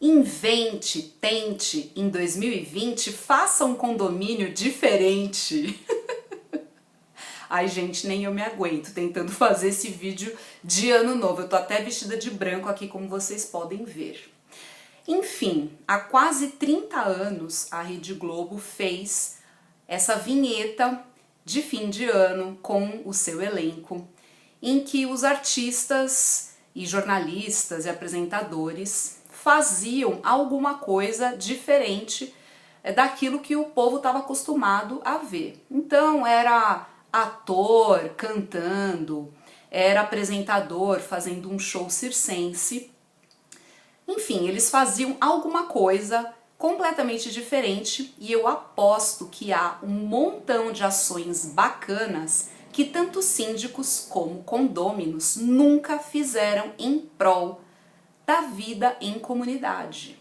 Invente, tente, em 2020, faça um condomínio diferente. Ai, gente, nem eu me aguento tentando fazer esse vídeo de ano novo. Eu tô até vestida de branco aqui, como vocês podem ver. Enfim, há quase 30 anos a Rede Globo fez essa vinheta de fim de ano com o seu elenco, em que os artistas e jornalistas e apresentadores faziam alguma coisa diferente daquilo que o povo estava acostumado a ver. Então era ator cantando, era apresentador fazendo um show circense. Enfim, eles faziam alguma coisa completamente diferente e eu aposto que há um montão de ações bacanas que tanto síndicos como condôminos nunca fizeram em prol da vida em comunidade.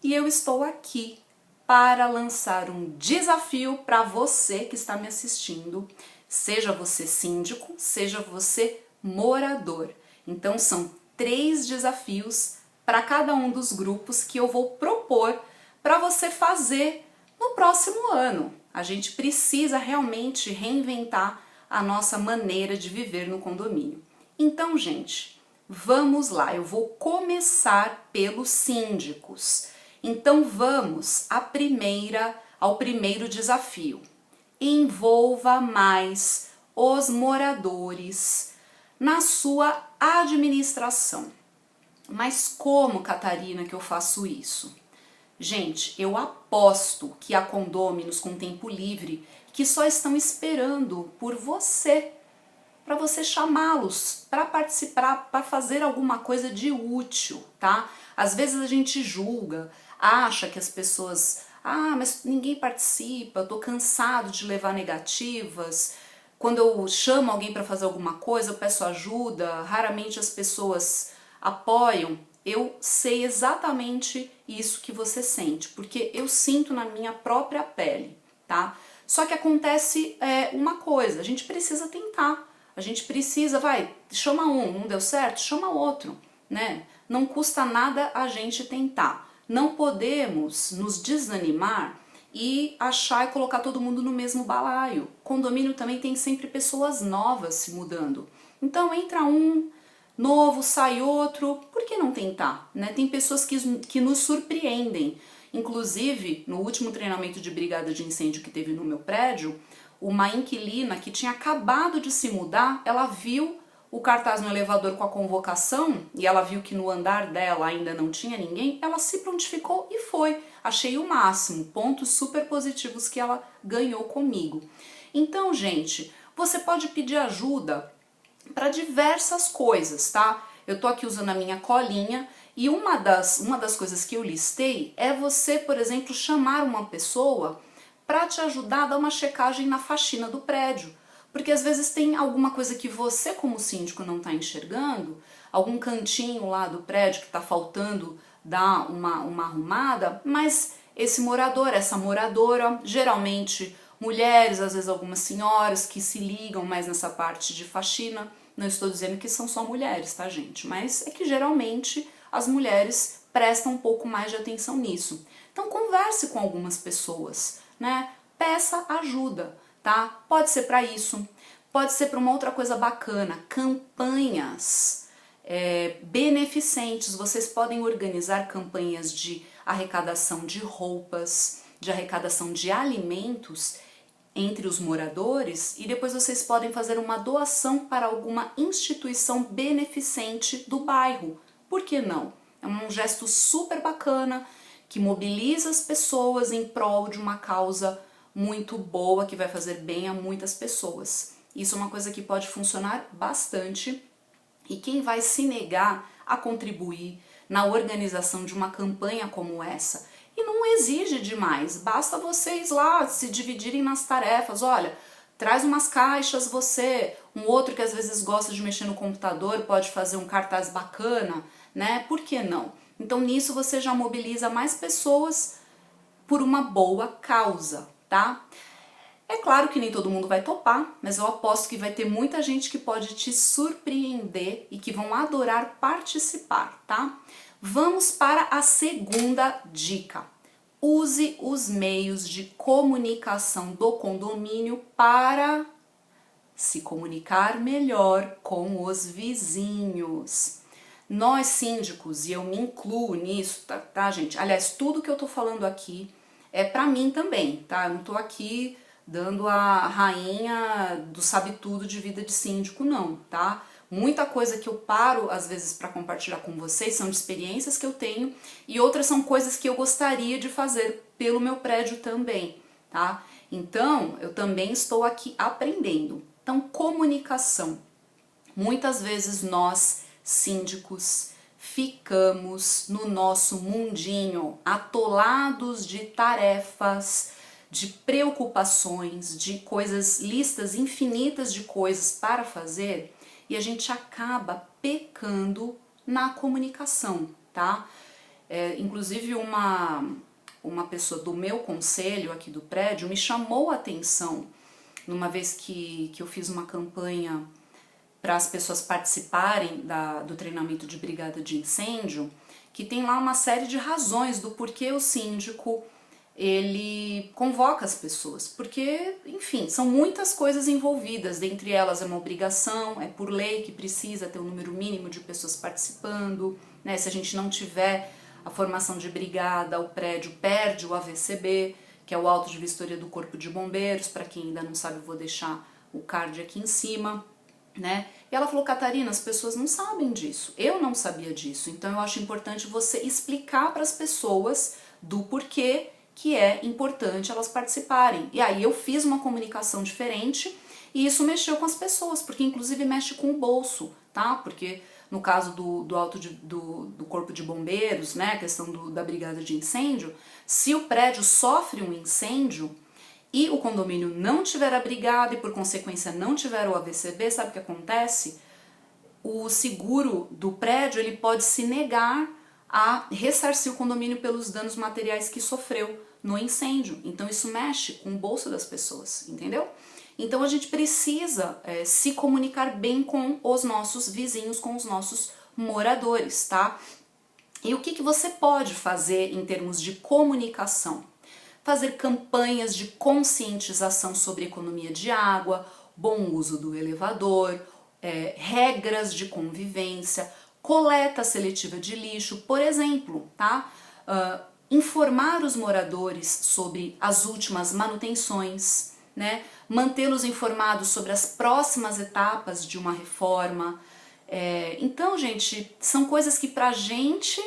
E eu estou aqui para lançar um desafio para você que está me assistindo, seja você síndico, seja você morador. Então são 3 desafios para cada um dos grupos que eu vou propor para você fazer no próximo ano. A gente precisa realmente reinventar a nossa maneira de viver no condomínio. Então, gente, vamos lá. Eu vou começar pelos síndicos. Então vamos ao primeiro desafio. Envolva mais os moradores na sua administração. Mas como, Catarina, que eu faço isso? Gente, eu aposto que há condôminos com tempo livre que só estão esperando por você, para você chamá-los para participar, para fazer alguma coisa de útil, tá? Às vezes a gente julga, acha que as pessoas, mas ninguém participa, eu tô cansado de levar negativas. Quando eu chamo alguém para fazer alguma coisa, eu peço ajuda, raramente as pessoas apoiam. Eu sei exatamente isso que você sente, porque eu sinto na minha própria pele, tá? Só que acontece uma coisa, a gente precisa tentar. A gente precisa, chama um, não deu certo, chama outro, né? Não custa nada a gente tentar. Não podemos nos desanimar e achar e colocar todo mundo no mesmo balaio. Condomínio também tem sempre pessoas novas se mudando. Então entra um novo, sai outro, por que não tentar, né? Tem pessoas que nos surpreendem. Inclusive, no último treinamento de brigada de incêndio que teve no meu prédio, uma inquilina que tinha acabado de se mudar, ela viu o cartaz no elevador com a convocação e ela viu que no andar dela ainda não tinha ninguém, ela se prontificou e foi. Achei o máximo, pontos super positivos que ela ganhou comigo. Então, gente, você pode pedir ajuda para diversas coisas, tá? Eu tô aqui usando a minha colinha e uma das coisas que eu listei é você, por exemplo, chamar uma pessoa para te ajudar a dar uma checagem na faxina do prédio. Porque às vezes tem alguma coisa que você como síndico não está enxergando, algum cantinho lá do prédio que está faltando dar uma arrumada, mas esse morador, essa moradora, geralmente mulheres, às vezes algumas senhoras que se ligam mais nessa parte de faxina, não estou dizendo que são só mulheres, tá, gente? Mas é que geralmente as mulheres prestam um pouco mais de atenção nisso. Então converse com algumas pessoas, né? Peça ajuda, tá? Pode ser para isso, pode ser para uma outra coisa bacana, campanhas beneficentes. Vocês podem organizar campanhas de arrecadação de roupas, de arrecadação de alimentos entre os moradores e depois vocês podem fazer uma doação para alguma instituição beneficente do bairro. Por que não? É um gesto super bacana que mobiliza as pessoas em prol de uma causa muito boa que vai fazer bem a muitas pessoas. Isso é uma coisa que pode funcionar bastante e quem vai se negar a contribuir na organização de uma campanha como essa? E não exige demais, basta vocês lá se dividirem nas tarefas. Olha, traz umas caixas você, um outro que às vezes gosta de mexer no computador pode fazer um cartaz bacana, né? Por que não? Então nisso você já mobiliza mais pessoas por uma boa causa, tá? É claro que nem todo mundo vai topar, mas eu aposto que vai ter muita gente que pode te surpreender e que vão adorar participar, tá? Vamos para a segunda dica. Use os meios de comunicação do condomínio para se comunicar melhor com os vizinhos. Nós síndicos, e eu me incluo nisso, tá, gente? Aliás, tudo que eu tô falando aqui é pra mim também, tá? Eu não tô aqui dando a rainha do sabe-tudo de vida de síndico, não, tá? Muita coisa que eu paro, às vezes, para compartilhar com vocês são de experiências que eu tenho e outras são coisas que eu gostaria de fazer pelo meu prédio também, tá? Então, eu também estou aqui aprendendo. Então, comunicação. Muitas vezes nós, síndicos, ficamos no nosso mundinho, atolados de tarefas, de preocupações, de coisas, listas infinitas de coisas para fazer, e a gente acaba pecando na comunicação, tá? Inclusive uma pessoa do meu conselho aqui do prédio me chamou a atenção numa vez que eu fiz uma campanha para as pessoas participarem do treinamento de brigada de incêndio, que tem lá uma série de razões do porquê o síndico ele convoca as pessoas, porque, enfim, são muitas coisas envolvidas, dentre elas é uma obrigação, é por lei que precisa ter um número mínimo de pessoas participando, né? Se a gente não tiver a formação de brigada, o prédio perde o AVCB, que é o auto de vistoria do Corpo de Bombeiros. Para quem ainda não sabe, eu vou deixar o card aqui em cima, né? E ela falou: Catarina, as pessoas não sabem disso, eu não sabia disso, então eu acho importante você explicar para as pessoas do porquê que é importante elas participarem. E aí eu fiz uma comunicação diferente e isso mexeu com as pessoas, porque inclusive mexe com o bolso, tá? Porque no caso do Corpo de Bombeiros, né, a questão da brigada de incêndio, se o prédio sofre um incêndio e o condomínio não tiver abrigado e por consequência não tiver o AVCB, sabe o que acontece? O seguro do prédio ele pode se negar a ressarcir o condomínio pelos danos materiais que sofreu no incêndio. Então isso mexe com o bolso das pessoas, entendeu? Então a gente precisa se comunicar bem com os nossos vizinhos, com os nossos moradores, tá? E o que você pode fazer em termos de comunicação? Fazer campanhas de conscientização sobre economia de água, bom uso do elevador, regras de convivência, coleta seletiva de lixo, por exemplo, tá? Informar os moradores sobre as últimas manutenções, né? Mantê-los informados sobre as próximas etapas de uma reforma. Então, gente, são coisas que pra gente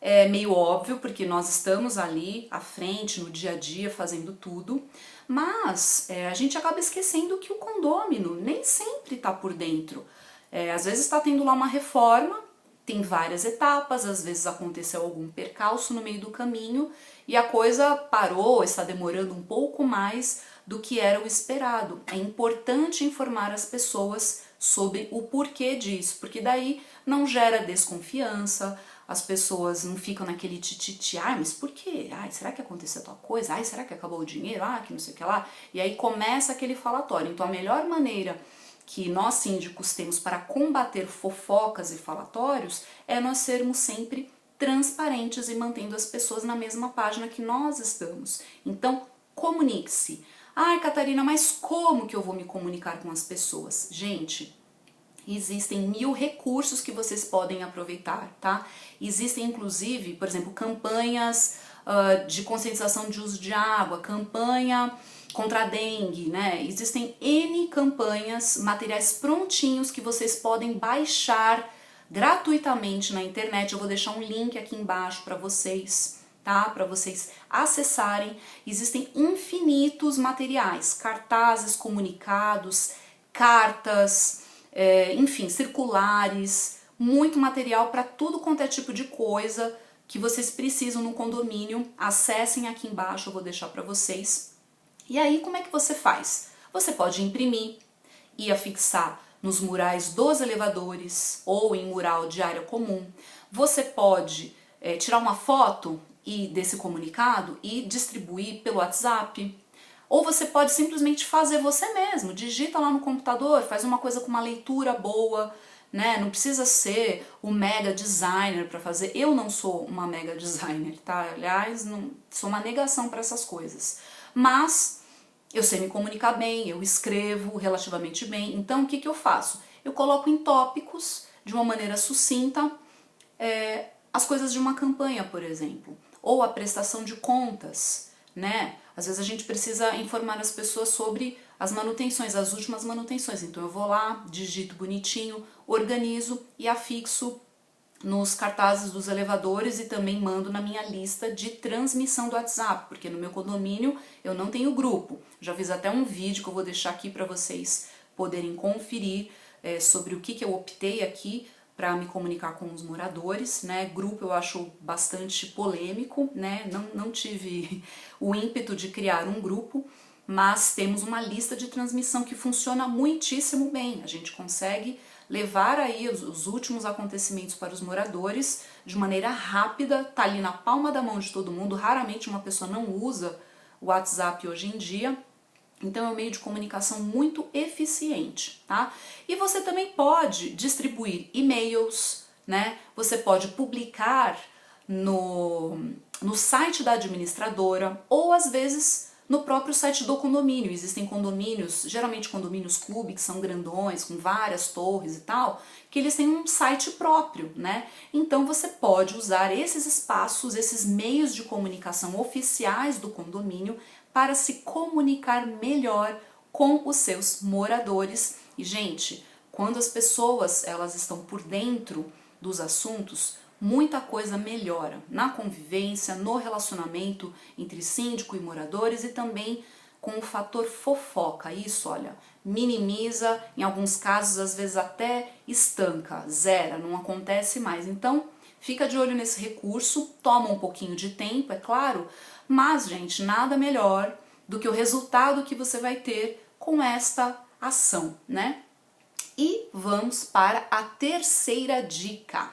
é meio óbvio, porque nós estamos ali à frente, no dia a dia, fazendo tudo, mas a gente acaba esquecendo que o condômino nem sempre está por dentro. Às vezes está tendo lá uma reforma, tem várias etapas, às vezes aconteceu algum percalço no meio do caminho e a coisa parou, está demorando um pouco mais do que era o esperado. É importante informar as pessoas sobre o porquê disso, porque daí não gera desconfiança, as pessoas não ficam naquele tititi, mas por quê? Será que aconteceu tal coisa? Será que acabou o dinheiro? Que não sei o que lá. E aí começa aquele falatório. Então a melhor maneira que nós síndicos temos para combater fofocas e falatórios é nós sermos sempre transparentes e mantendo as pessoas na mesma página que nós estamos. Então, comunique-se. Catarina, mas como que eu vou me comunicar com as pessoas? Gente, existem 1000 recursos que vocês podem aproveitar, tá? Existem, inclusive, por exemplo, campanhas de conscientização de uso de água, campanha contra a dengue, né? Existem N campanhas, materiais prontinhos que vocês podem baixar gratuitamente na internet. Eu vou deixar um link aqui embaixo para vocês, tá? Para vocês acessarem. Existem infinitos materiais, cartazes, comunicados, cartas, enfim, circulares, muito material para tudo quanto é tipo de coisa que vocês precisam no condomínio. Acessem aqui embaixo, eu vou deixar para vocês. E aí, como é que você faz? Você pode imprimir e afixar nos murais dos elevadores ou em mural de área comum. Você pode tirar uma foto desse comunicado e distribuir pelo WhatsApp. Ou você pode simplesmente fazer você mesmo, digita lá no computador, faz uma coisa com uma leitura boa, né? Não precisa ser o mega designer para fazer. Eu não sou uma mega designer, tá? Aliás, não sou uma negação para essas coisas. Mas eu sei me comunicar bem, eu escrevo relativamente bem. Então, o que que eu faço? Eu coloco em tópicos, de uma maneira sucinta, as coisas de uma campanha, por exemplo, ou a prestação de contas, né? Às vezes a gente precisa informar as pessoas sobre as manutenções, as últimas manutenções. Então eu vou lá, digito bonitinho, organizo e afixo nos cartazes dos elevadores e também mando na minha lista de transmissão do WhatsApp, porque no meu condomínio eu não tenho grupo. Já fiz até um vídeo que eu vou deixar aqui para vocês poderem conferir sobre o que eu optei aqui para me comunicar com os moradores, né? Grupo eu acho bastante polêmico, né? Não tive o ímpeto de criar um grupo, mas temos uma lista de transmissão que funciona muitíssimo bem. A gente consegue levar aí os últimos acontecimentos para os moradores de maneira rápida, tá ali na palma da mão de todo mundo. Raramente uma pessoa não usa o WhatsApp hoje em dia. Então é um meio de comunicação muito eficiente, tá? E você também pode distribuir e-mails, né? Você pode publicar no site da administradora ou às vezes no próprio site do condomínio. Existem condomínios, geralmente condomínios clube, que são grandões, com várias torres e tal, que eles têm um site próprio, né? Então você pode usar esses espaços, esses meios de comunicação oficiais do condomínio para se comunicar melhor com os seus moradores. E, gente, quando as pessoas elas estão por dentro dos assuntos, muita coisa melhora na convivência, no relacionamento entre síndico e moradores e também com o fator fofoca. Isso, olha, minimiza, em alguns casos, às vezes até estanca, zera, não acontece mais. Então, fica de olho nesse recurso, toma um pouquinho de tempo, é claro, mas, gente, nada melhor do que o resultado que você vai ter com esta ação, né? E vamos para a terceira dica.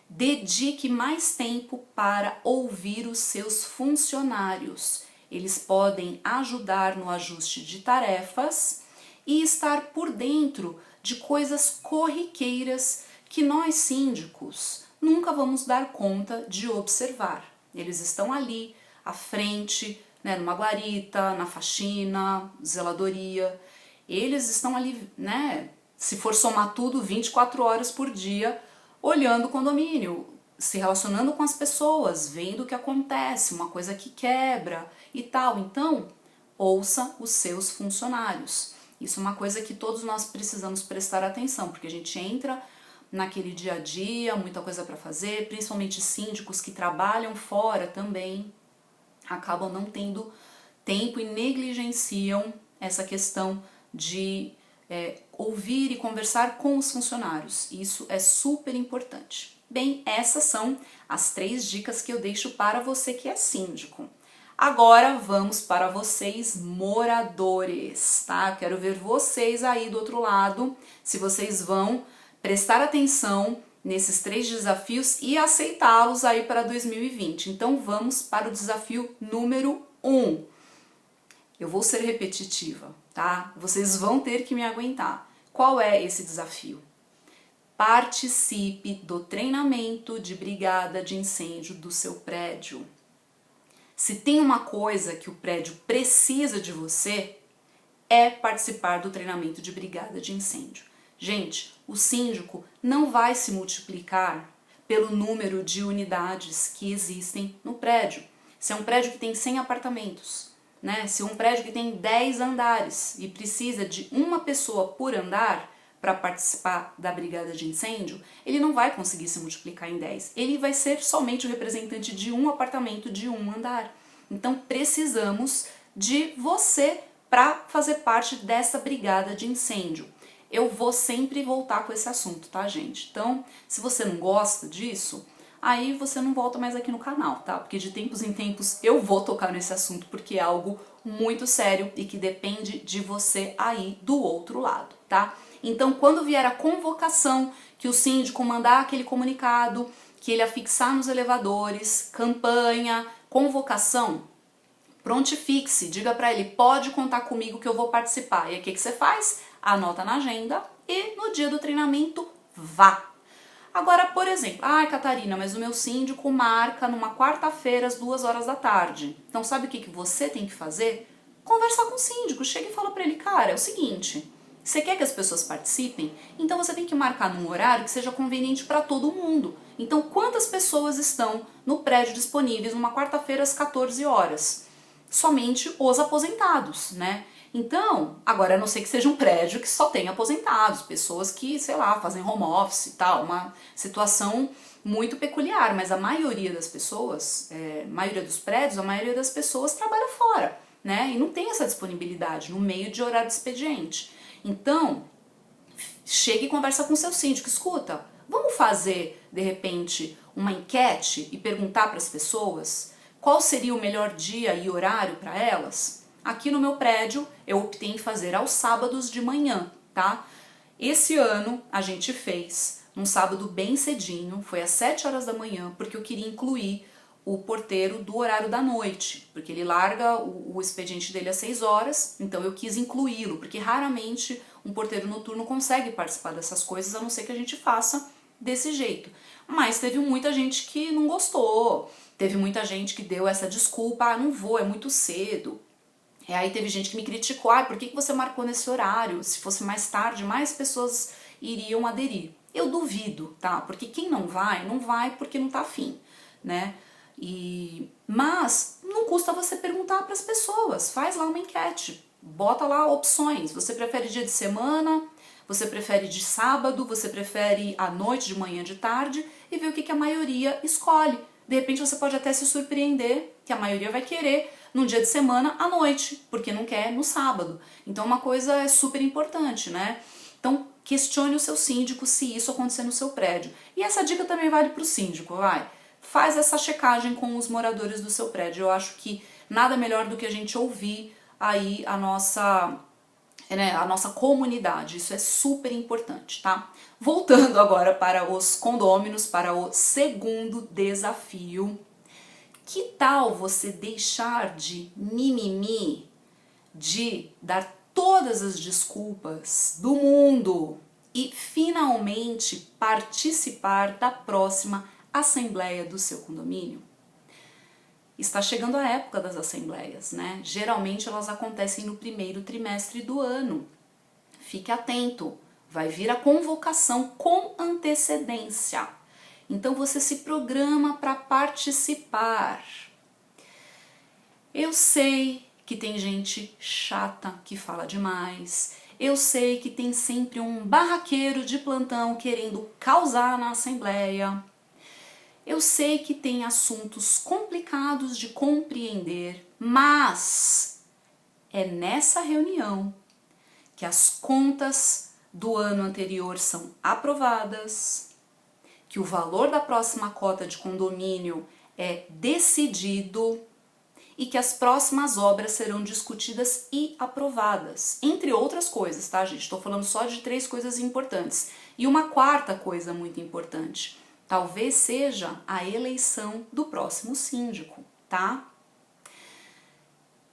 Dedique mais tempo para ouvir os seus funcionários. Eles podem ajudar no ajuste de tarefas e estar por dentro de coisas corriqueiras que nós síndicos nunca vamos dar conta de observar. Eles estão ali à frente, né, numa guarita, na faxina, zeladoria. Eles estão ali, né, se for somar tudo, 24 horas por dia, olhando o condomínio, se relacionando com as pessoas, vendo o que acontece, uma coisa que quebra e tal. Então, ouça os seus funcionários. Isso é uma coisa que todos nós precisamos prestar atenção, porque a gente entra naquele dia a dia, muita coisa para fazer, principalmente síndicos que trabalham fora também, acabam não tendo tempo e negligenciam essa questão de ouvir e conversar com os funcionários. Isso é super importante. Bem, essas são as 3 dicas que eu deixo para você que é síndico. Agora vamos para vocês moradores, tá? Eu quero ver vocês aí do outro lado, se vocês vão prestar atenção nesses 3 desafios e aceitá-los aí para 2020. Então vamos para o desafio número 1. Eu vou ser repetitiva, tá? Vocês vão ter que me aguentar. Qual é esse desafio? Participe do treinamento de brigada de incêndio do seu prédio. Se tem uma coisa que o prédio precisa de você, é participar do treinamento de brigada de incêndio. Gente, o síndico não vai se multiplicar pelo número de unidades que existem no prédio. Se é um prédio que tem 100 apartamentos, né? Se é um prédio que tem 10 andares e precisa de uma pessoa por andar para participar da brigada de incêndio, ele não vai conseguir se multiplicar em 10. Ele vai ser somente o representante de um apartamento de um andar. Então precisamos de você para fazer parte dessa brigada de incêndio. Eu vou sempre voltar com esse assunto, tá, gente? Então, se você não gosta disso, aí você não volta mais aqui no canal, tá? Porque de tempos em tempos eu vou tocar nesse assunto, porque é algo muito sério e que depende de você aí do outro lado, tá? Então, quando vier a convocação, que o síndico mandar aquele comunicado, que ele afixar nos elevadores, campanha, convocação, prontifique-se, diga para ele, pode contar comigo que eu vou participar. E aí o que você faz? Anota na agenda e no dia do treinamento vá. Agora, por exemplo, ai Catarina, mas o meu síndico marca numa quarta-feira às 2 horas da tarde. Então sabe o que você tem que fazer? Conversar com o síndico, chega e fala pra ele, cara, é o seguinte, você quer que as pessoas participem? Então você tem que marcar num horário que seja conveniente para todo mundo. Então quantas pessoas estão no prédio disponíveis numa quarta-feira às 14 horas? Somente os aposentados, né? Então, agora a não ser que seja um prédio que só tem aposentados, pessoas que, sei lá, fazem home office e tal, uma situação muito peculiar, mas a maioria das pessoas, maioria dos prédios, a maioria das pessoas trabalha fora, né? E não tem essa disponibilidade no meio de horário de expediente. Então, chega e conversa com o seu síndico, escuta, vamos fazer, de repente, uma enquete e perguntar para as pessoas qual seria o melhor dia e horário para elas? Aqui no meu prédio eu optei em fazer aos sábados de manhã, tá? Esse ano a gente fez num sábado bem cedinho, foi às 7 horas da manhã, porque eu queria incluir o porteiro do horário da noite, porque ele larga o expediente dele às 6 horas, então eu quis incluí-lo, porque raramente um porteiro noturno consegue participar dessas coisas, a não ser que a gente faça desse jeito. Mas teve muita gente que não gostou, teve muita gente que deu essa desculpa, ah, não vou, é muito cedo. Aí teve gente que me criticou, ah, por que você marcou nesse horário? Se fosse mais tarde, mais pessoas iriam aderir. Eu duvido, tá? Porque quem não vai porque não tá afim, né? Mas não custa você perguntar para as pessoas, faz lá uma enquete, bota lá opções. Você prefere dia de semana? Você prefere de sábado? Você prefere à noite, de manhã, de tarde? E vê o que a maioria escolhe. De repente você pode até se surpreender que a maioria vai querer num dia de semana à noite, porque não quer no sábado. Então uma coisa é super importante, né? Então questione o seu síndico se isso acontecer no seu prédio. E essa dica também vale para o síndico, vai. Faz essa checagem com os moradores do seu prédio. Eu acho que nada melhor do que a gente ouvir aí a nossa comunidade. Isso é super importante, tá? Voltando agora para os condôminos, para o segundo desafio. Que tal você deixar de mimimi, de dar todas as desculpas do mundo e finalmente participar da próxima assembleia do seu condomínio? Está chegando a época das assembleias, né? Geralmente elas acontecem no primeiro trimestre do ano. Fique atento, vai vir a convocação com antecedência. Então você se programa para participar. Eu sei que tem gente chata que fala demais. Eu sei que tem sempre um barraqueiro de plantão querendo causar na assembleia. Eu sei que tem assuntos complicados de compreender, mas é nessa reunião que as contas do ano anterior são aprovadas, que o valor da próxima cota de condomínio é decidido e que as próximas obras serão discutidas e aprovadas, entre outras coisas, tá, gente? Estou falando só de 3 coisas importantes. E uma quarta coisa muito importante, talvez seja a eleição do próximo síndico, tá?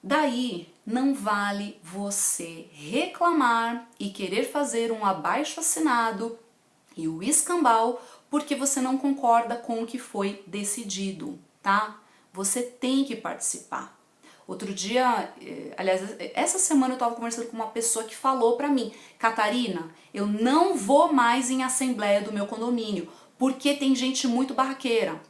Daí não vale você reclamar e querer fazer um abaixo-assinado e o escambau porque você não concorda com o que foi decidido, tá? Você tem que participar. Outro dia, aliás, essa semana eu estava conversando com uma pessoa que falou pra mim, Catarina, eu não vou mais em assembleia do meu condomínio, porque tem gente muito barraqueira.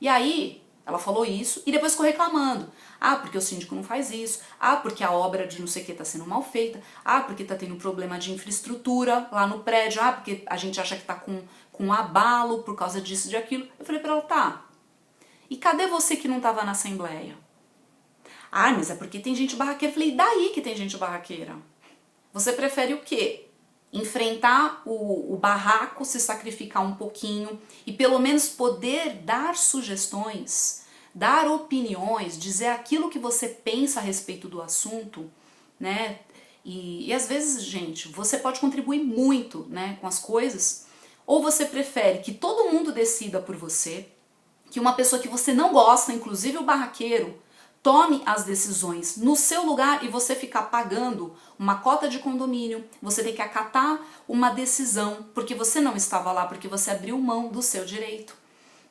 E aí, ela falou isso e depois ficou reclamando. Ah, porque o síndico não faz isso. Ah, porque a obra de não sei o que está sendo mal feita. Ah, porque está tendo um problema de infraestrutura lá no prédio. Ah, porque a gente acha que está com abalo por causa disso e de aquilo. Eu falei pra ela, tá. E cadê você que não estava na assembleia? Ah, mas é porque tem gente barraqueira. Eu falei, e daí que tem gente barraqueira? Você prefere o quê? Enfrentar o barraco, se sacrificar um pouquinho e pelo menos poder dar sugestões, dar opiniões, dizer aquilo que você pensa a respeito do assunto, né? E às vezes, gente, você pode contribuir muito, né, com as coisas, ou você prefere que todo mundo decida por você, que uma pessoa que você não gosta, inclusive o barraqueiro, tome as decisões no seu lugar e você ficar pagando uma cota de condomínio, você tem que acatar uma decisão porque você não estava lá, porque você abriu mão do seu direito.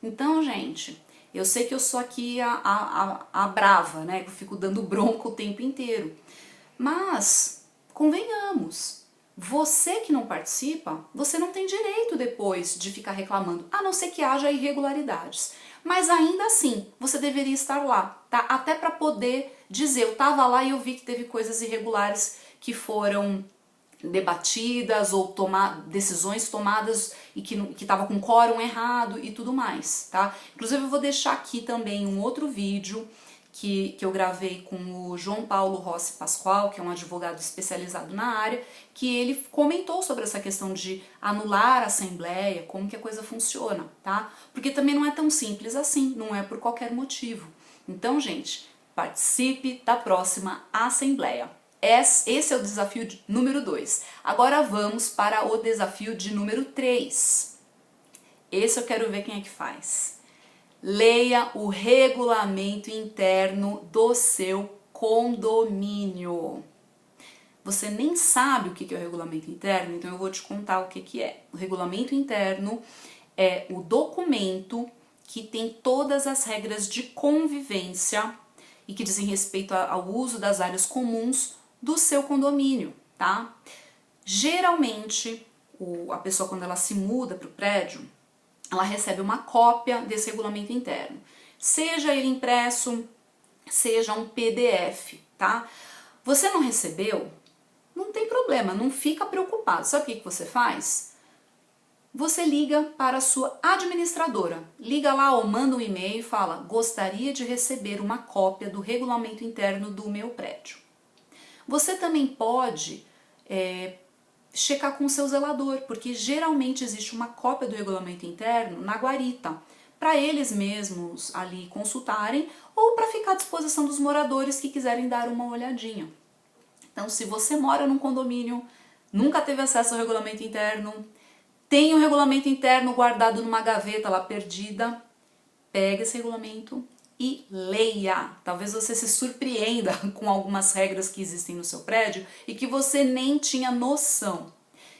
Então, gente, eu sei que eu sou aqui a brava, né? Eu fico dando bronca o tempo inteiro. Mas, convenhamos, você que não participa, você não tem direito depois de ficar reclamando, a não ser que haja irregularidades. Mas ainda assim, você deveria estar lá, tá? Até para poder dizer, eu estava lá e eu vi que teve coisas irregulares que foram debatidas ou decisões tomadas e que estava com quórum errado e tudo mais, tá? Inclusive eu vou deixar aqui também um outro vídeo que eu gravei com o João Paulo Rossi Pascoal, que é um advogado especializado na área, que ele comentou sobre essa questão de anular a assembleia, como que a coisa funciona, tá? Porque também não é tão simples assim, não é por qualquer motivo. Então, gente, participe da próxima assembleia. Esse é o desafio número 2. Agora vamos para o desafio de número 3. Esse eu quero ver quem é que faz. Leia o regulamento interno do seu condomínio. Você nem sabe o que é o regulamento interno, então eu vou te contar o que é. O regulamento interno é o documento que tem todas as regras de convivência e que dizem respeito ao uso das áreas comuns do seu condomínio, tá? Geralmente, a pessoa quando ela se muda para o prédio, ela recebe uma cópia desse regulamento interno. Seja ele impresso, seja um PDF, tá? Você não recebeu? Não tem problema, não fica preocupado. Sabe o que você faz? Você liga para a sua administradora. Liga lá ou manda um e-mail e fala: gostaria de receber uma cópia do regulamento interno do meu prédio. Você também pode checar com o seu zelador, porque geralmente existe uma cópia do regulamento interno na guarita, para eles mesmos ali consultarem ou para ficar à disposição dos moradores que quiserem dar uma olhadinha. Então, se você mora num condomínio, nunca teve acesso ao regulamento interno, tem o regulamento interno guardado numa gaveta lá perdida, pega esse regulamento e leia. Talvez você se surpreenda com algumas regras que existem no seu prédio e que você nem tinha noção.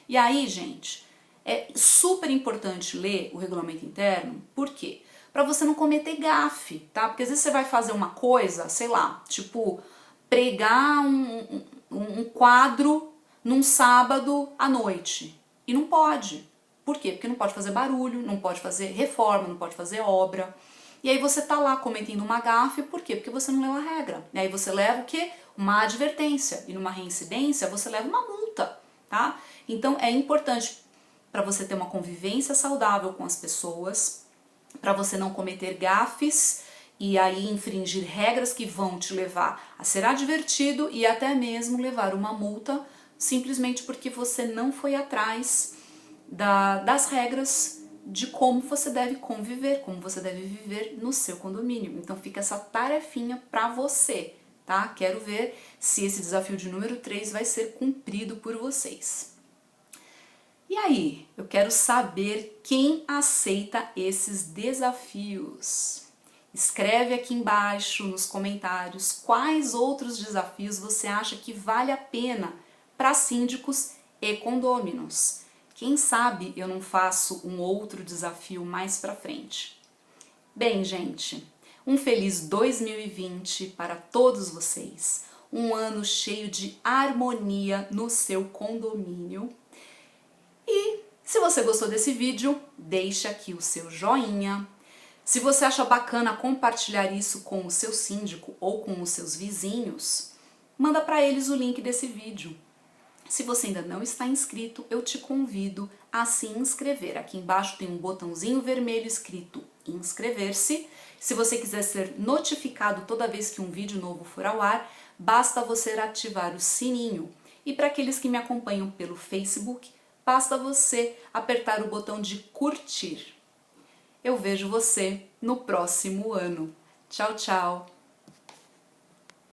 E aí, gente, é super importante ler o regulamento interno, por quê? Para você não cometer gafe, tá? Porque às vezes você vai fazer uma coisa, sei lá, tipo pregar um quadro num sábado à noite. E não pode. Por quê? Porque não pode fazer barulho, não pode fazer reforma, não pode fazer obra. E aí você tá lá cometendo uma gafe, por quê? Porque você não leu a regra. E aí você leva o quê? Uma advertência. E numa reincidência você leva uma multa, tá? Então é importante para você ter uma convivência saudável com as pessoas, para você não cometer gafes e aí infringir regras que vão te levar a ser advertido e até mesmo levar uma multa simplesmente porque você não foi atrás das regras de como você deve conviver, como você deve viver no seu condomínio. Então fica essa tarefinha para você, tá? Quero ver se esse desafio de número 3 vai ser cumprido por vocês. E aí, eu quero saber quem aceita esses desafios. Escreve aqui embaixo nos comentários quais outros desafios você acha que vale a pena para síndicos e condôminos. Quem sabe eu não faço um outro desafio mais pra frente. Bem, gente, um feliz 2020 para todos vocês. Um ano cheio de harmonia no seu condomínio. E se você gostou desse vídeo, deixa aqui o seu joinha. Se você acha bacana compartilhar isso com o seu síndico ou com os seus vizinhos, manda para eles o link desse vídeo. Se você ainda não está inscrito, eu te convido a se inscrever. Aqui embaixo tem um botãozinho vermelho escrito inscrever-se. Se você quiser ser notificado toda vez que um vídeo novo for ao ar, basta você ativar o sininho. E para aqueles que me acompanham pelo Facebook, basta você apertar o botão de curtir. Eu vejo você no próximo ano. Tchau, tchau!